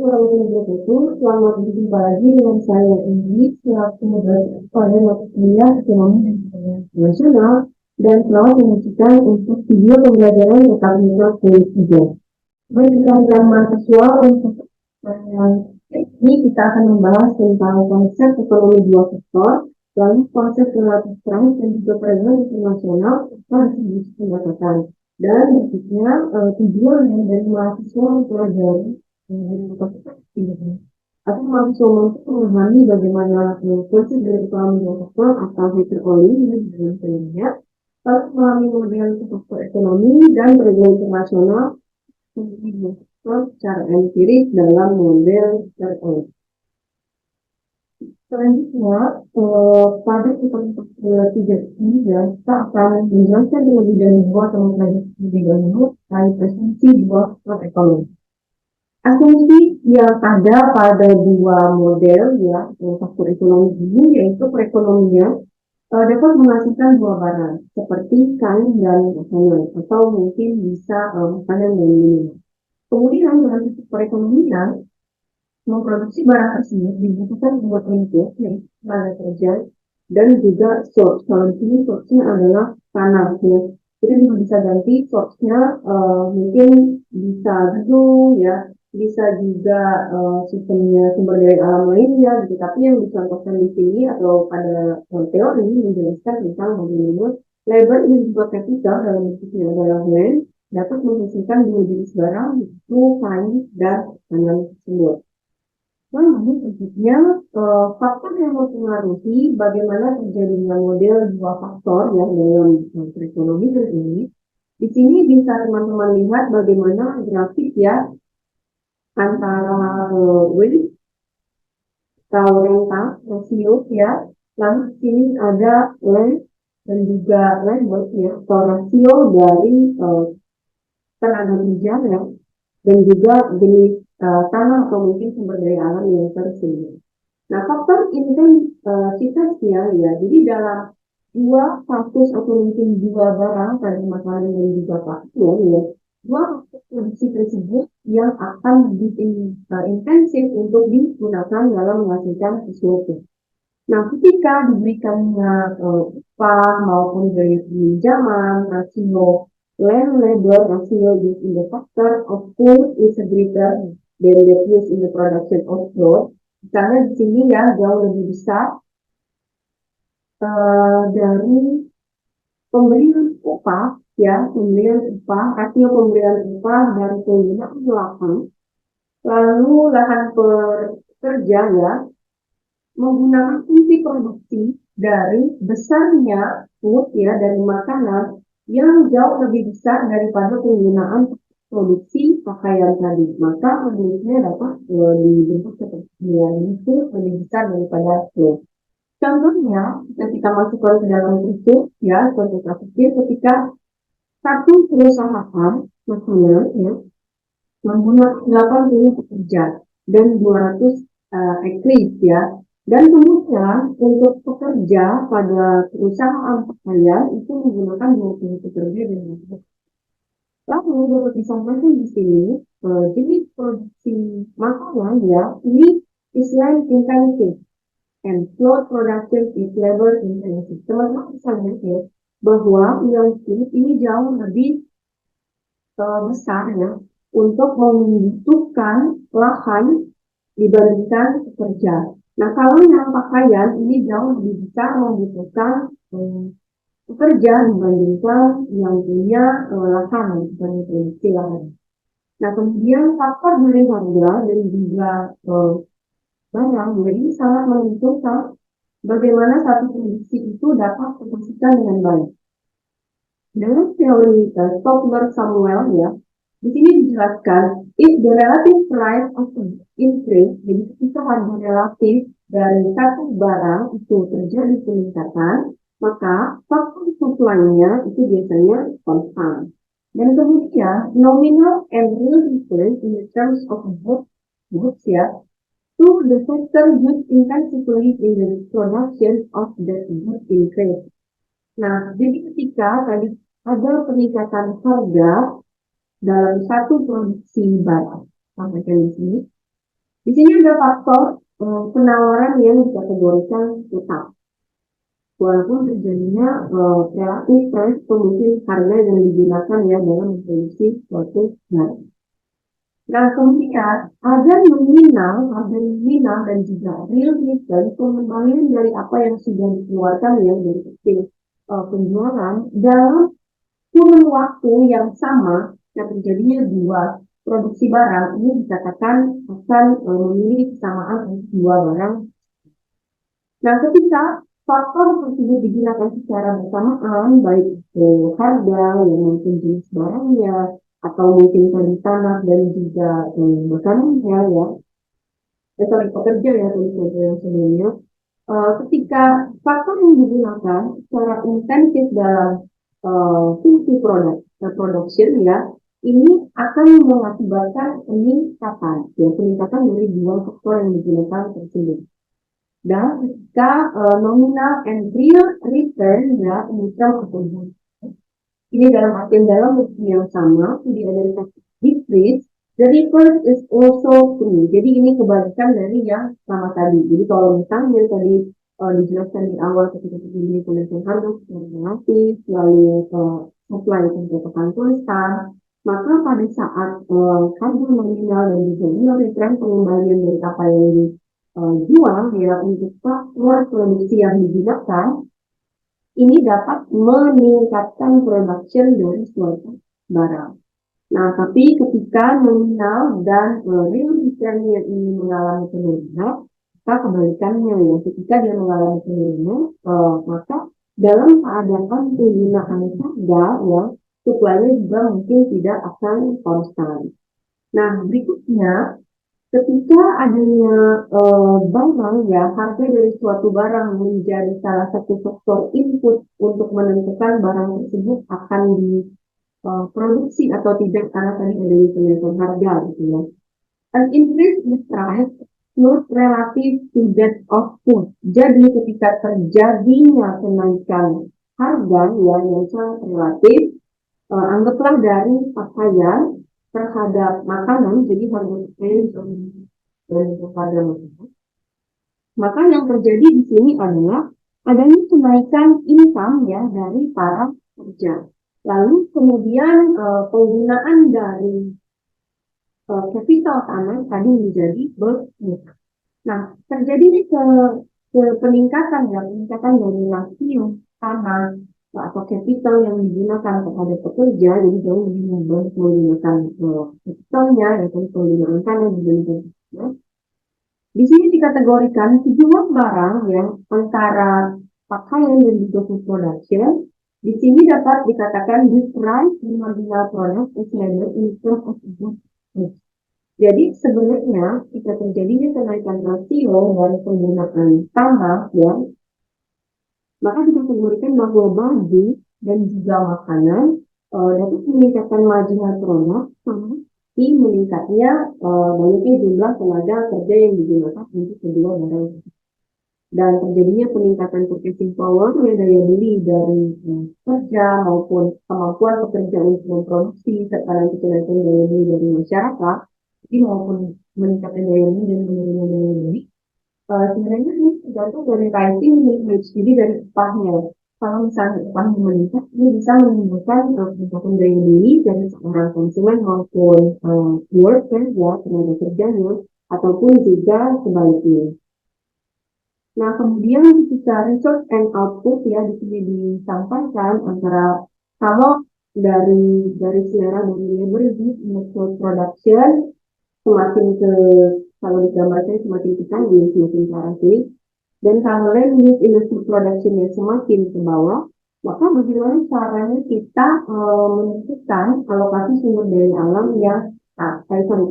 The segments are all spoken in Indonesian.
warahmatullahi wabarakatuh. Selamat berjumpa lagi dengan saya Indi selaku moderator pada mata kuliah Ekonomi dan Perdagangan Internasional dan selamat menyaksikan untuk video pembelajaran tatap muka kuliah 3. Bagi mahasiswa untuk pertanyaan ini kita akan membahas tentang konsep ekonomi dua sektor, lalu konsep relatif price dan juga perdagangan internasional serta distribusi pendapatan. Dan berikutnya tujuan dari mahasiswa mempelajari atau mahasiswa mampu memahami bagaimana konsep dari ekonomi dua sektor atau heteropolis dan sebagainya, lalu memahami model struktur ekonomi dan perdagangan internasional secara empiris dalam model tertentu. Selanjutnya, pada pertemuan 3 ini kita akan menjelaskan terlebih dahulu atau mempelajari terlebih dahulu terkait asumsi dua faktor ekonomi. Asumsi yang ada pada dua model faktor ekonomi ini yaitu perekonomian dapat menghasilkan dua barang seperti kain dan makanan atau mungkin bisa makanan dan minuman. Kemudian dalam sisi perekonomian memproduksi barang tersebut dibutuhkan dua input yaitu tenaga kerja dan juga source. Kalau di sini source-nya adalah tanah ya. Kita juga bisa ganti source-nya mungkin bisa gedung ya, bisa juga sistemnya sumber daya alam lainnya gitu. Tapi yang dicontohkan di sini atau pada teori menjelaskan tentang bagaimana labor dan juga capital dalam bentuknya adalah land dapat menghasilkan dua jenis barang yaitu kain dan makanan tersebut. Lalu berikutnya faktor yang mempengaruhi bagaimana terjadinya model dua faktor yang dalam perekonomian ini. Di sini bisa teman-teman lihat bagaimana grafik ya antara weight atau renta rasio ya. Lalu di sini ada length dan juga labor ya atau rasio dari tenaga kerja ya dan juga jenis tanah atau mungkin sumber daya alam yang tersedia. Nah, faktor intensitasnya ya, jadi dalam dua kasus atau mungkin dua barang tadi makanan dan juga pakaian ya, dua faktor produksi tersebut yang akan lebih intensif untuk digunakan dalam menghasilkan sesuatu. Nah, ketika diberikannya upah maupun biaya pinjaman, rasio land labor ratio used in the factor of course is greater than the use in the production of cloth. Misalnya di sini ya jauh lebih besar dari pemberian upah ya, rasio pemberian upah dari penggunaan lahan, lalu lahan pekerja ya menggunakan fungsi produksi dari besarnya food ya dari makanan yang jauh lebih besar daripada penggunaan produksi pakaian tadi, maka menurutnya dapat dibentuk seperti itu lebih besar daripada itu. Contohnya, ketika masukkan ke dalam itu, ya, contoh kecil ketika satu perusahaan makanan ya menggunakan 80 pekerja dan 200 eklis ya. Dan kemudian untuk pekerja pada perusahaan pakaian itu menggunakan 20 pekerja dan 20. Lalu dapat disampaikan di sini jenis produksi makanan ya ini is land intensive and cloth production is labor intensive. Teman-teman bisa lihat ya bahwa yang ini jauh lebih besar ya untuk membutuhkan lahan dibandingkan pekerja. Nah, kalau yang pakaian ini jauh lebih besar membutuhkan pekerja dibandingkan yang punya lahan sebagai produksi lahan. Nah, kemudian faktor dari harga dan juga barang ini sangat menentukan bagaimana satu produksi itu dapat dipromosikan dengan baik. Dalam teori Stokler-Samuel ya, di sini dijelaskan if the relative price of increase, jadi ketika harga relatif dari satu barang itu terjadi peningkatan, maka faktor supply-nya itu biasanya konstan. Dan kemudian nominal and real difference in the terms of goods ya, to the factor used intensively in the production of that good increase. Nah, jadi ketika tadi ada peningkatan harga dalam satu produksi barang, sampaikan di sini, Di sini ada faktor penawaran yang dikategorikan tetap. Walaupun terjadinya relatif price mungkin harga yang digunakan ya dalam memproduksi suatu barang. Nah, kemudian harga nominal dan juga real return, pengembalian dari apa yang sudah dikeluarkan ya dari hasil penjualan dalam kurun waktu yang sama yang terjadinya dua produksi barang ini dikatakan akan memiliki kesamaan untuk dua barang. Nah, ketika faktor tersebut digunakan secara bersamaan, baik itu harga, yang mungkin jenis barangnya, atau mungkin dari tanah dan juga makanannya ya, sorry, pekerja ya, pekerja yang sebelumnya, ketika faktor yang digunakan secara intensif dalam fungsi production ya, ini akan mengakibatkan peningkatan dari dua faktor yang digunakan tersebut. Dan ketika nominal and real return ya muncul ketemu. Ini dalam waktu yang sama, tidak ada decrease, the reverse is also true. Jadi ini kebalikan dari yang sama tadi. Jadi kalau misalnya tadi dijelaskan di awal ketika terjadi kenaikan harga secara relatif, lalu supply pencocokan tulisan, maka pada saat harga nominal dan juga real return pengembalian dari apa yang dijual ya untuk faktor produksi yang digunakan ini dapat meningkatkan production dari suatu barang. Nah, tapi ketika nominal dan real return-nya ini mengalami penurunan, maka kebalikannya ya, ketika dia mengalami penurunan, maka dalam keadaan penggunaan harga ya, supply-nya juga mungkin tidak akan konstan. Nah, berikutnya ketika adanya barang ya, harga dari suatu barang menjadi salah satu faktor input untuk menentukan barang tersebut akan diproduksi atau tidak karena tadi adanya kenaikan harga gitu ya. An increase in price not relative to that of food. Jadi ketika terjadinya kenaikan harga ya yang sangat relatif, anggaplah dari pakaian terhadap makanan, jadi harga pakaian dan harga makanan. Maka yang terjadi di sini adalah adanya kenaikan income ya dari para pekerja. Lalu kemudian penggunaan dari capital tanah tadi menjadi berkurang. Nah, terjadi ke peningkatan dari rasio tanah atau capital yang digunakan kepada pekerja, jadi jauh lebih mudah menggunakan capitalnya, yaitu penggunaan tanah dibandingkan pekerja. Di sini dikategorikan sejumlah barang yang antara pakaian dan juga food production. Di sini dapat dikatakan this price in marginal product is measured in terms of goods. Jadi sebenarnya jika terjadinya kenaikan rasio dari penggunaan tanah ya, maka dikategorikan bahwa baju dan juga makanan dapat meningkatkan marginal produk sama di meningkatnya banyaknya jumlah tenaga kerja yang digunakan untuk kedua barang dan terjadinya peningkatan purchasing power ya daya beli dari pekerja maupun kemampuan pekerja untuk memproduksi serta nanti kenaikan daya beli dari masyarakat jadi maupun meningkatkan daya beli dan menurunnya daya beli sebenarnya ini tergantung dari pricing wage jadi dari upahnya kalau misalnya upahnya meningkat ini bisa menimbulkan peningkatan daya beli dari seorang konsumen maupun worker ya tenaga kerjanya ataupun juga sebaliknya. Nah, kemudian ketika research and output ya di sini disampaikan antara kalau dari selera dari labor use industrial production semakin ke kalau digambarkan semakin ke kanan semakin ke arah sini dan kalau land use industrial productionnya semakin ke bawah maka bagaimana caranya kita menentukan alokasi sumber daya alam yang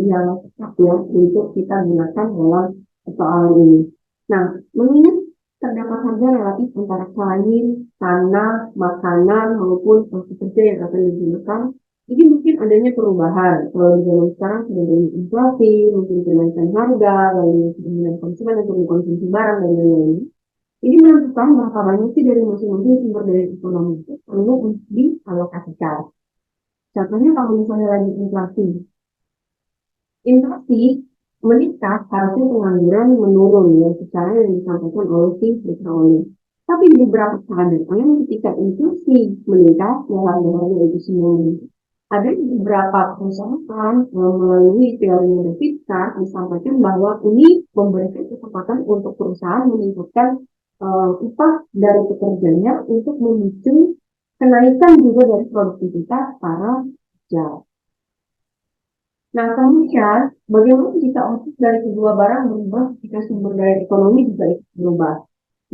yang tepat ya untuk kita gunakan dalam soal ini. Nah, mengingat terdapat harga relatif antara kain, tanah, makanan, maupun pekerja yang akan digunakan, ini mungkin adanya perubahan. Kalau di zaman sekarang sudah ada inflasi, mungkin kenaikan harga, lalu kemudian konsumen untuk mengkonsumsi barang dan lain-lain. Ini menentukan berapa banyak sih dari masing-masing sumber daya ekonomi itu perlu untuk dialokasikan. Contohnya kalau misalnya lagi inflasi meningkat, harusnya pengangguran menurun ya secara yang disampaikan oleh si Oli. Tapi di beberapa keadaan ketika inflasi meningkat, harga itu semua meningkat. Ada beberapa perusahaan melalui teori David Carr disampaikan bahwa ini memberikan kesempatan untuk perusahaan meningkatkan upah dari pekerjanya untuk memicu kenaikan juga dari produktivitas para pekerja. Nah, kemudian bagaimana jika output dari kedua barang berubah jika sumber daya ekonomi juga ikut berubah?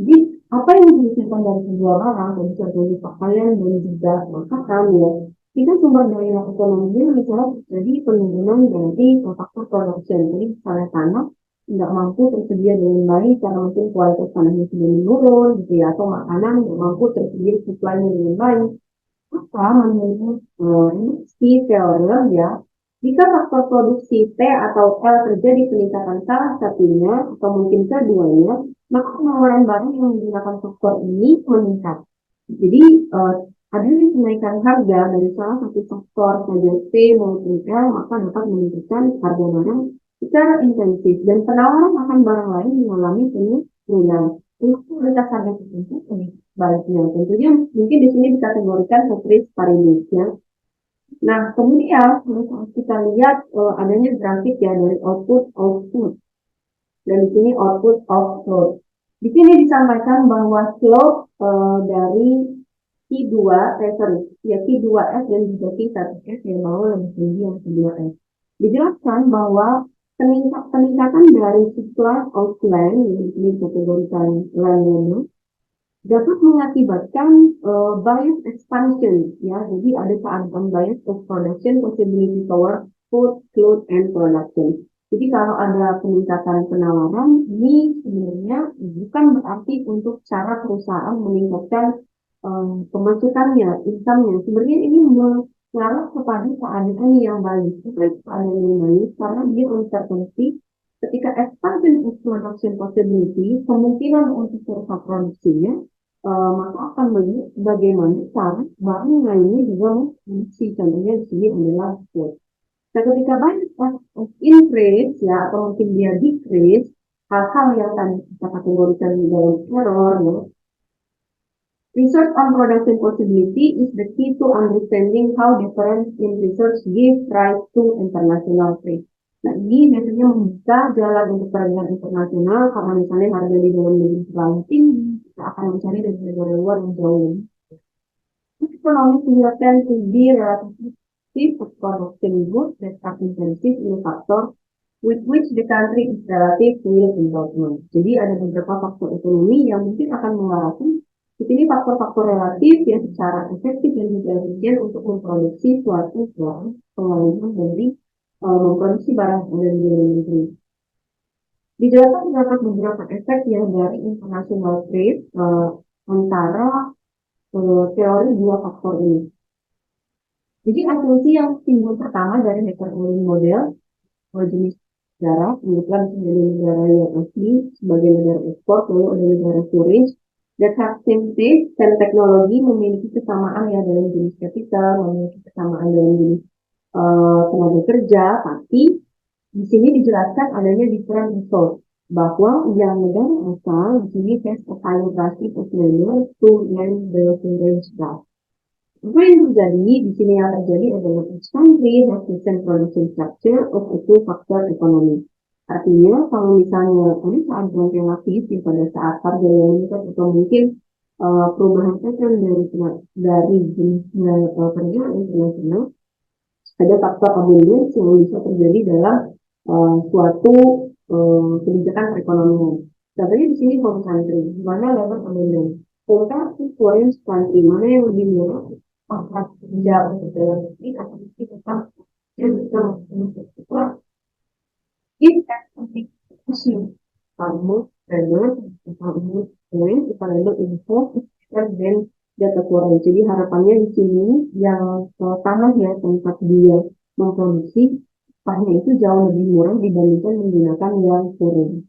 Jadi, apa yang dibutuhkan dari kedua barang, dari contohnya pakaian dan juga makanan ya, jika sumber daya ekonominya misalnya terjadi penurunan dari faktor production. Jadi, misalnya tanah nggak mampu tersedia dengan baik karena mungkin kualitas tanahnya sudah menurun gitu ya, atau makanan nggak mampu tersedia supply-nya dengan baik. Maka menurut si teorem ya, jika faktor produksi P atau L terjadi peningkatan salah satunya atau mungkin keduanya, maka penawaran barang yang menggunakan faktor ini meningkat. Jadi adanya kenaikan harga dari salah satu faktor saja P maupun L, maka dapat meningkatkan harga barang secara intensif dan penawaran akan barang lain mengalami penurunan. Untuk kualitas harga tertentu baiknya. Tentunya mungkin di sini dikategorikan seperti paribus ya. Nah, kemudian kalau kita lihat adanya grafik ya dari output. Dan di sini output outflow. Di sini disampaikan bahwa slope dari Q2S dan juga Q1S yang mau lebih tinggi yang Q2S. Dijelaskan bahwa peningkatan dari supply of land yang di sini dikategorikan land dapat mengakibatkan bias expansion ya. Jadi ada keadaan bias of production possibility toward food, cloth, and production. Jadi kalau ada peningkatan penawaran, ini sebenarnya bukan berarti untuk cara perusahaan meningkatkan pemasukannya, income-nya. Sebenarnya ini mengarah kepada keadaan yang baik, keadaan yang baik karena dia uncertainty. Ketika expansion of production possibility, kemungkinan untuk kurva produksinya maka akan melihat bagaimana cara barang lainnya juga memproduksi. Contohnya di sini adalah food. Nah, ketika banyak of increase ya atau mungkin dia decrease, hal-hal yang tadi kita kategorikan di dalam error ya. Research on production possibility is the key to understanding how difference in research give rise to international trade. Nah, ini biasanya membuka jalan untuk perdagangan internasional karena misalnya harga di dalam negeri terlalu tinggi, kita akan mencari dari negara luar yang jauh. Economics will tend to be relatively of production goods that are intensive in factor with which the country is relative will involvement. Jadi ada beberapa faktor ekonomi yang mungkin akan mengarahkan di sini faktor-faktor relatif yang secara efektif dan juga efisien untuk memproduksi suatu barang pengalihan dari memproduksi barang yang ada di dalam negeri. Dijelaskan terdapat beberapa efek yang dari international trade antara teori dua faktor ini. Jadi asumsi yang timbul pertama dari Hacker-Owen model jenis negara, kemudian menjadi negara yang asli sebagai negara ekspor, lalu ada negara storage, that have same stage dan teknologi memiliki kesamaan ya dalam jenis kapital, memiliki kesamaan dalam jenis tenaga kerja, tapi di sini dijelaskan adanya different result bahwa yang negara asal di sini has a higher ratio of labor to land the storage gap. Apa yang terjadi di sini yang terjadi adalah each country has different production structure of a two factor economy. Artinya kalau misalnya ada saat yang relatif ya pada saat harga yang meningkat atau mungkin perubahan pattern dari jenisnya perdagangan internasional, ada faktor abundance yang bisa terjadi dalam suatu kebijakan perekonomian. Contohnya di sini home country, di mana labor abundance. Compare to foreign country, mana yang lebih murah? Apakah kerja untuk dalam negeri atau mungkin tetap yang bisa mensupport if that something issue kamu trader kamu point kita label info dan data foreign. Jadi harapannya di sini yang tanah ya tempat dia memproduksi upahnya itu jauh lebih murah dibandingkan menggunakan yang foreign.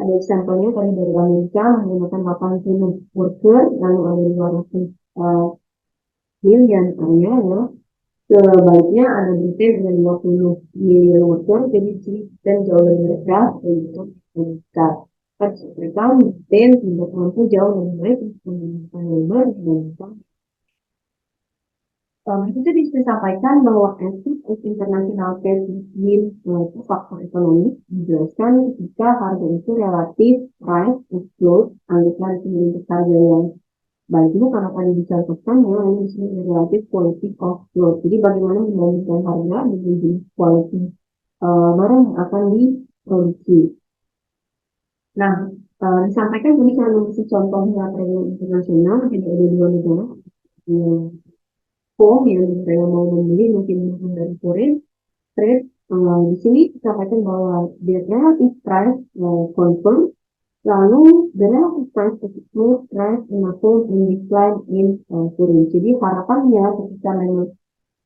Ada sampelnya tadi dari Amerika menggunakan 80 worker lalu ada 200 million area ya. Sebaliknya ada Britain dengan 20 miliar worker, jadi Britain jauh lebih rendah untuk meningkat. Kan mereka Britain tidak mampu jauh lebih baik untuk menggunakan labor dibandingkan. Itu bisa disampaikan bahwa ethics of international trade between faktor ekonomi dijelaskan ketika harga itu relatif price of goods, anggaplah itu untuk harga yang baik itu karena tadi dicontohkan ya ini disebut relatif quality of goods. Jadi bagaimana membandingkan harga dengan jenis quality barang yang akan diproduksi. Nah, disampaikan tadi karena masih contohnya trade internasional, jadi ada dua negara yang home yang negara yang mau membeli mungkin dari foreign trade. Di sini disampaikan bahwa the relative price confirm. Lalu the relative price tersebut rise in a form in decline in foreign. Jadi harapannya ketika memang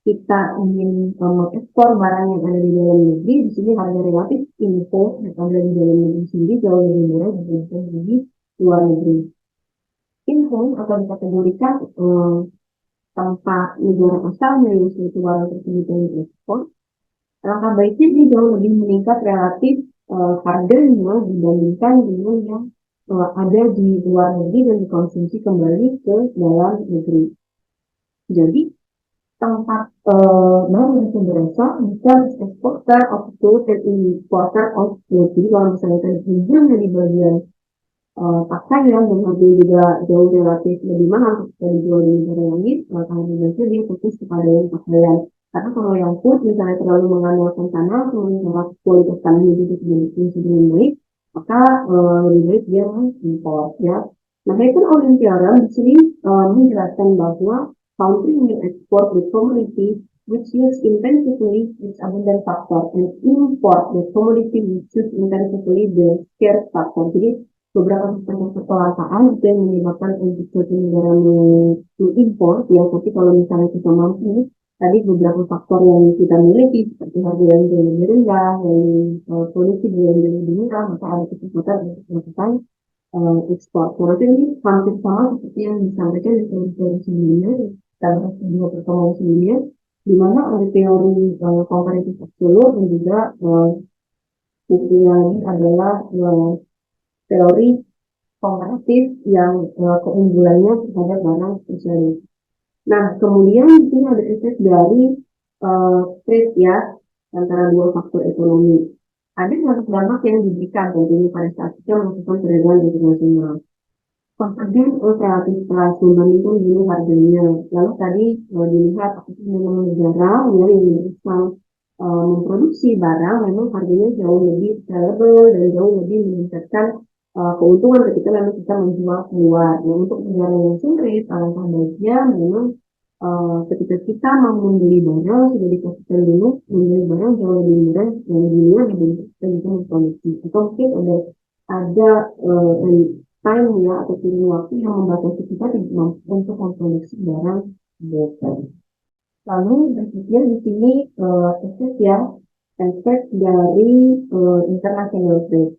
kita ingin mengekspor barang yang ada di dalam negeri, di sini harga relatif import yang ada di dalam negeri sendiri jauh lebih murah dibandingkan di luar negeri. Import akan dikategorikan tanpa negara asalnya yang suatu barang tersebut yang diekspor. Langkah baiknya dia jauh lebih meningkat relatif harganya dibandingkan dengan yang ada di luar negeri dan dikonsumsi kembali ke dalam negeri. Jadi tempat baru yang berasal bisa eksporter of goods dan importer of goods. Jadi kalau misalnya tadi hijaunya di bagian pakaian dan harganya juga jauh relatif lebih mahal ketika dijual di negara lain, maka harganya dia fokus kepada yang pakaian. Karena kalau yang food misalnya terlalu mengandalkan tanah, kemudian kualitas tanahnya juga tidak dipilih dengan baik, maka lebih baik dia impor ya. Nah, Hacker Olympiaran di sini menjelaskan bahwa country may export the commodity which use intensively its abundant factor and import the commodity which use intensively the scarce factor. Jadi beberapa sistem perkelataan itu yang menyebabkan untuk suatu negara mengimpor ya, tapi kalau misalnya kita mampu tadi beberapa faktor yang kita miliki seperti harga yang jauh lebih rendah, yang produksi yang jauh lebih murah, maka ada kesempatan untuk melakukan ekspor. Karena ini hampir sama seperti yang disampaikan di teori sebelumnya, dan dua pertemuan sebelumnya, di mana ada teori komparatif absolut dan juga bukti lagi adalah teori komparatif yang keunggulannya terhadap barang spesialis. Nah, kemudian di sini ada efek dari trade ya antara dua faktor ekonomi. Ada dampak yang diberikan tentunya pada saat kita melakukan perdagangan internasional. Convergence of relative price membandingkan dulu harganya. Lalu tadi dilihat apakah memang negara yang bisa memproduksi barang memang harganya jauh lebih valuable dan jauh lebih meningkatkan keuntungan ketika memang kita menjual keluar. Nah, untuk negara yang sulit, alangkah baiknya memang ketika kita mau membeli barang sudah dipastikan dulu membeli barang jauh lebih murah dan lebih murah dibanding kita bisa memproduksi. Atau mungkin ada time ya atau kurun waktu yang membatasi kita tidak mampu untuk memproduksi barang tersebut. Lalu berikutnya di sini efek ya, efek dari international trade.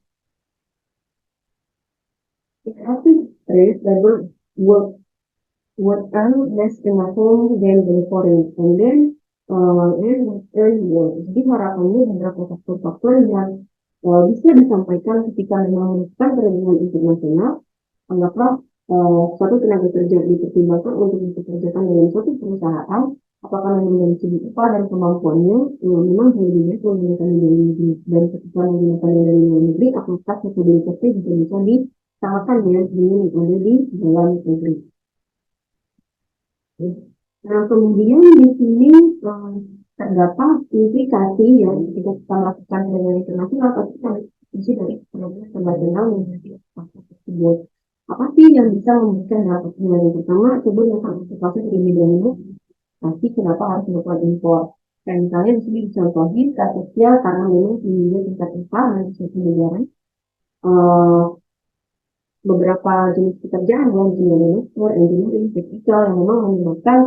International trade labor would earn less in a home than the foreign, and then earn more. Jadi harapannya beberapa faktor-faktor yang bisa disampaikan ketika memang melakukan perdagangan internasional. Anggaplah suatu tenaga kerja dipertimbangkan untuk dipekerjakan dalam suatu perusahaan, apakah memang dari segi upah dan kemampuannya memang lebih baik menggunakan di dalam negeri, dan ketika menggunakan dari luar negeri, apakah kapabilitasnya juga bisa disamakan ya dengan yang ada di dalam negeri. Nah, kemudian di sini terdapat implikasi ya ketika kita melakukan perdagangan internasional, pasti kan isi dari perdagangan internasional menjadi faktor tersebut. Apa sih yang bisa memberikan dampaknya? Yang pertama, coba yang antisipasi terlebih dahulu, pasti kenapa harus melakukan impor. Dan misalnya di sini dicontohin kasusnya karena memang tingginya tingkat upah di suatu negara, beberapa jenis pekerjaan yang manajer, engineering, teknikal yang memang menyebabkan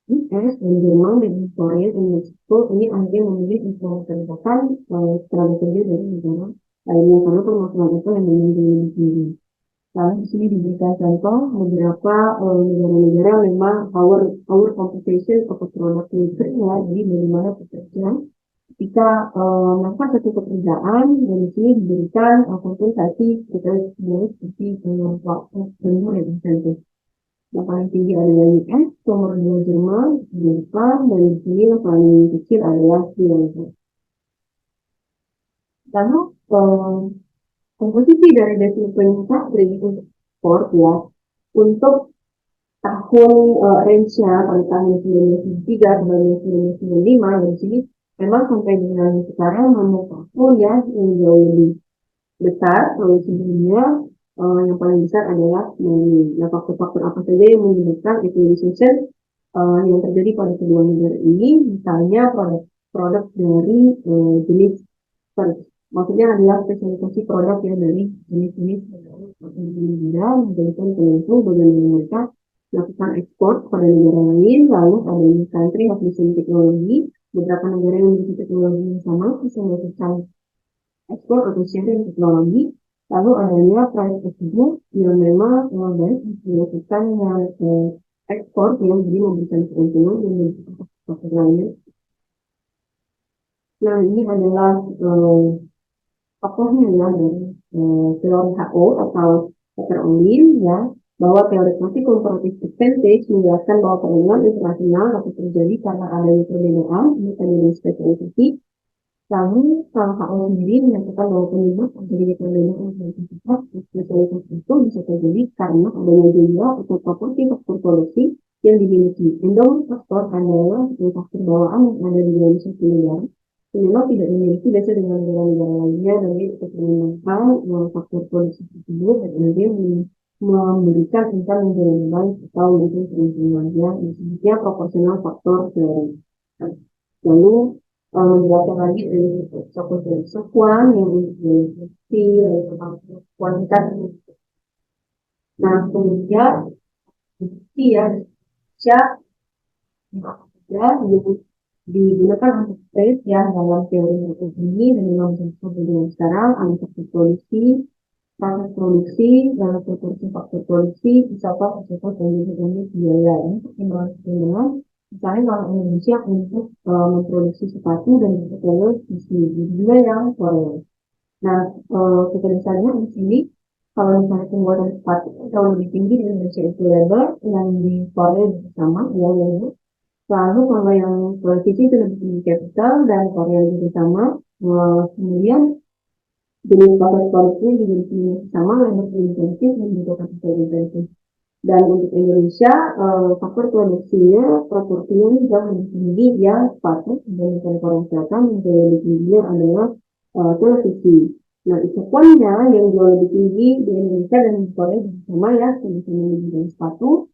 US dan Jerman dan Korea dan Meksiko ini akhirnya memilih untuk mempekerjakan tenaga kerja dari negara lainnya karena penghasilan itu yang lebih tinggi. Lalu di sini diberikan contoh beberapa negara-negara yang memang our compensation of a product maker ya, jadi bagaimana pekerja ketika melakukan satu pekerjaan dan di sini diberikan kompensasi kita seperti waktu lembur dan insentif. Yang paling tinggi adalah US, nomor 2 Jerman, Jepang, dan di sini yang paling kecil adalah Tiongkok. Lalu komposisi dari development country untuk ekspor ya, untuk tahun range-nya pada tahun 1993 sampai 1995 ya di sini memang sampai dengan sekarang manufaktur ya yang jauh lebih besar kalau sebelumnya yang paling besar adalah nah, faktor-faktor apa saja yang menyebabkan equalization yang terjadi pada kedua negara ini misalnya produk-produk dari jenis sorry, maksudnya adalah spesialisasi produk ya dari jenis-jenis negara menjadikan penentu bagaimana mereka melakukan ekspor kepada negara lain, lalu adanya country acquisition teknologi, beberapa negara yang memiliki teknologi yang sama bisa melakukan ekspor atau sharing teknologi, lalu adanya price tersebut yang memang baik dilakukan yang ekspor yang jadi memberikan keuntungan dan memberikan faktor lainnya. Nah ini adalah tokohnya ya dari teori HO atau Peter O'Neill ya bahwa teori quantitative comparative percentage menjelaskan bahwa perdagangan internasional dapat terjadi karena adanya perbedaan independen spesialisasi. Lalu kalau HO sendiri menyatakan bahwa penyebab terjadinya perbedaan intensitas spesialisasi itu bisa terjadi karena adanya jumlah atau proporsi faktor produksi yang dimiliki. Endowment faktor adalah faktor bawaan yang ada di dalam suatu negara memang tidak dimiliki biasa dengan negara-negara lainnya dan dia untuk mengembangkan faktor produksi tersebut dan kemudian memberikan income yang lebih baik atau mungkin keuntungan yang disebutnya proporsional faktor teori. Lalu menjelaskan lagi dari faktor teori sekuan yang memiliki kuantitas. Nah kemudian ya ya digunakan untuk trade ya dalam teori ini dan memang disebut dengan sekarang ada faktor produksi, proses produksi, dalam proporsi faktor produksi, misalkan faktor dan juga biaya ini pertimbangan misalnya kalau Indonesia untuk memproduksi sepatu dan juga juga yang Korea. Nah, kebiasaannya di sini kalau misalnya pembuatan sepatu jauh lebih tinggi di Indonesia itu lebar, yang di Korea juga sama, ya, ya. Lalu kalau yang Sisi itu lebih tinggi capital dan Korea juga sama. Kemudian jenis proses produksinya juga tinggi sama, lebih intensif dan juga capital intensif. Dan untuk Indonesia, faktor produksinya proporsinya juga lebih tinggi ya sepatu dibandingkan Korea Selatan yang jauh lebih tinggi adalah televisi. Nah, isekuannya yang jauh lebih tinggi di Indonesia dan di Korea juga sama ya, sama-sama di bidang sepatu.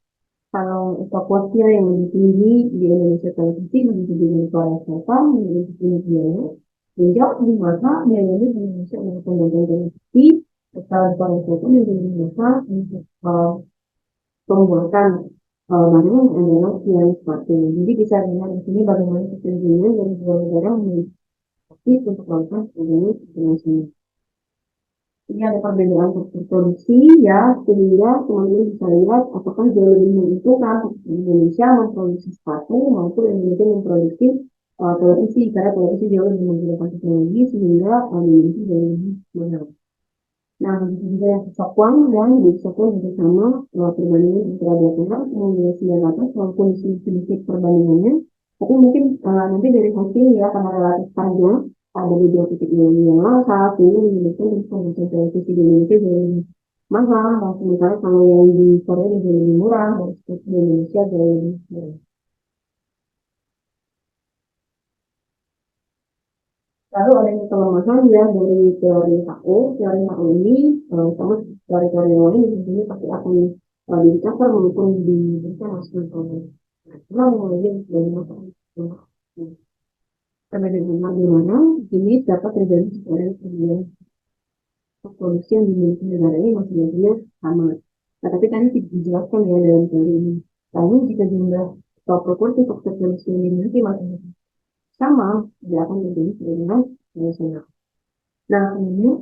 Kalau evakuasinya yang lebih tinggi di Indonesia televisi lebih tinggi dari Korea Selatan lebih tinggi biaya. Sejauh di mana biayanya di Indonesia untuk pembuatan televisi, setelah di Korea Selatan yang lebih besar untuk pembuatan barang adalah yang sepatu. Jadi bisa dilihat di sini bagaimana kecenderungan dari dua negara memiliki untuk melakukan perdagangan internasional. Ini ada perbedaan struktur produksi ya, sehingga teman-teman bisa lihat apakah jauh lebih menentukan Indonesia memproduksi sepatu maupun Indonesia memproduksi televisi karena televisi jauh lebih menggunakan teknologi sehingga Indonesia jauh lebih mahal. Nah, begitu juga yang kesatuan dan di kesatuan juga sama perbandingan antara dua pihak mengenai 900 walaupun sedikit perbandingannya, tapi mungkin nanti dari hasil ya karena relatif panjang ada beberapa teknologi yang langka sehingga menyebabkan pembuatan televisi di Indonesia jauh lebih mahal dan sementara kalau yang di Korea jauh lebih murah dan seperti di Indonesia jauh lebih murah. Lalu ada yang kelemahan ya dari teori HO. Teori HO ini sama dari teori yang lain tentunya pasti akan dicakar maupun diberikan masukan oleh karena mengenai bagaimana perbedaan di mana ini dapat terjadi secara perbedaan produksi yang dimiliki negara ini masing-masingnya sama. Nah, tapi tadi tidak dijelaskan ya dalam teori ini. Lalu jika jumlah atau proporsi faktor produksi yang dimiliki masing-masing sama, tidak akan menjadi perbedaan nasional. Nah, kemudian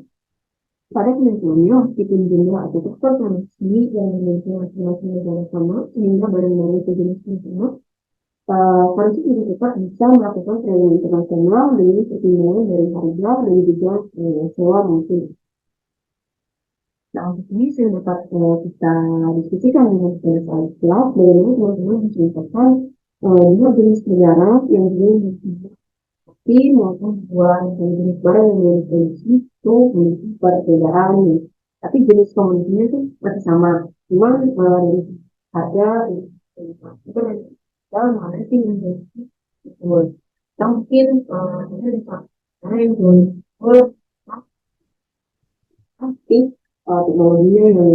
Pada kenyataannya, meskipun jumlah atau faktor produksi yang dimiliki masing-masing negara sama, sehingga barang-barang sejenis yang sama, Polisi juga tetap bisa melakukan training internasional dengan pertimbangan dari harga dan juga sewa mungkin. Nah, untuk ini saya dapat kita diskusikan dengan pada saat kelas bagaimana teman-teman menceritakan dua jenis negara yang juga memiliki maupun dua jenis barang yang memiliki itu memiliki perbedaan. Tapi jenis komoditinya itu masih sama, cuma dari harga itu dalam mana sih yang betul. Kita mungkin kita bisa cara yang betul pasti teknologinya yang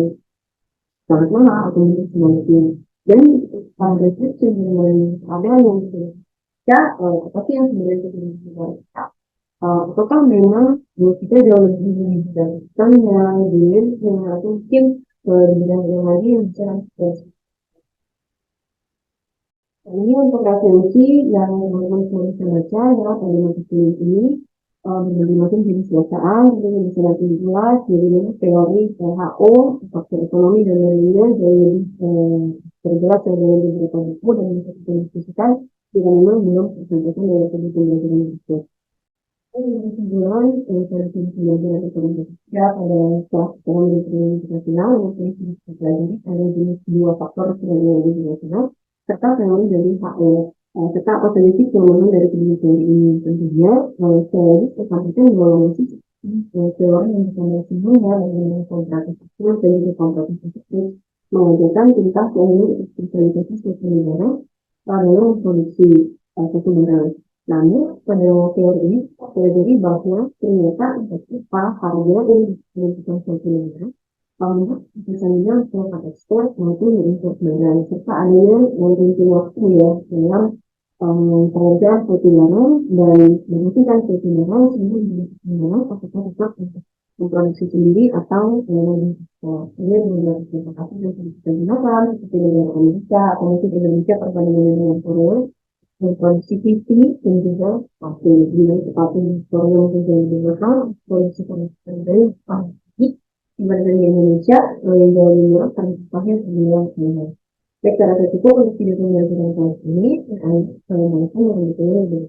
sangat mahal atau mungkin semakin dan pada itu yang ada yang ya tapi yang sebenarnya itu kita apakah memang kita jauh lebih mendapatkan yang dilihat yang atau mungkin di bidang yang lain yang bisa ini untuk referensi yang teman-teman bisa baca ya pada mata kuliah ini berbagai macam jenis bacaan, kemudian bisa nanti dijelas, bagaimana teori WHO, faktor ekonomi dan lain-lainnya jadi terjelas dalam beberapa buku dan bisa kita diskusikan jika memang belum tersampaikan dalam pembelajaran itu. Kesimpulan dari pembelajaran ekonomi ya pada kelas ekonomi dan internasional yang saya pelajari ada jenis dua faktor ekonomi internasional serta teori dari HO serta apa saja sih kewenangan dari kedua teori ini tentunya saya sampaikan bahwa masih teori yang bersama sebelumnya dengan kontrak struktur dan juga kontrak struktur mengajarkan tentang kewenangan spesialisasi suatu negara dalam produksi suatu barang. Namun pada teori ini kita pelajari bahwa ternyata untuk upah harga dan distribusikan suatu negara untuk misalnya untuk ekspor maupun impor barang serta adanya mungkin waktu ya dalam pengerjaan suatu barang dan menghentikan suatu barang sehingga menjadi barang apakah tetap untuk memproduksi sendiri atau ini menjadi kesepakatan yang bisa digunakan seperti negara Amerika atau mungkin Indonesia perbandingan dengan Korea produksi TV dan juga sepatu dengan sepatu Korea mungkin jadi mahal produksi dari dibandingkan di Indonesia yang jauh lebih murah karena upahnya terbilang mahal. Baik, cara cukup untuk video pembelajaran kali ini. Saya mohon maaf yang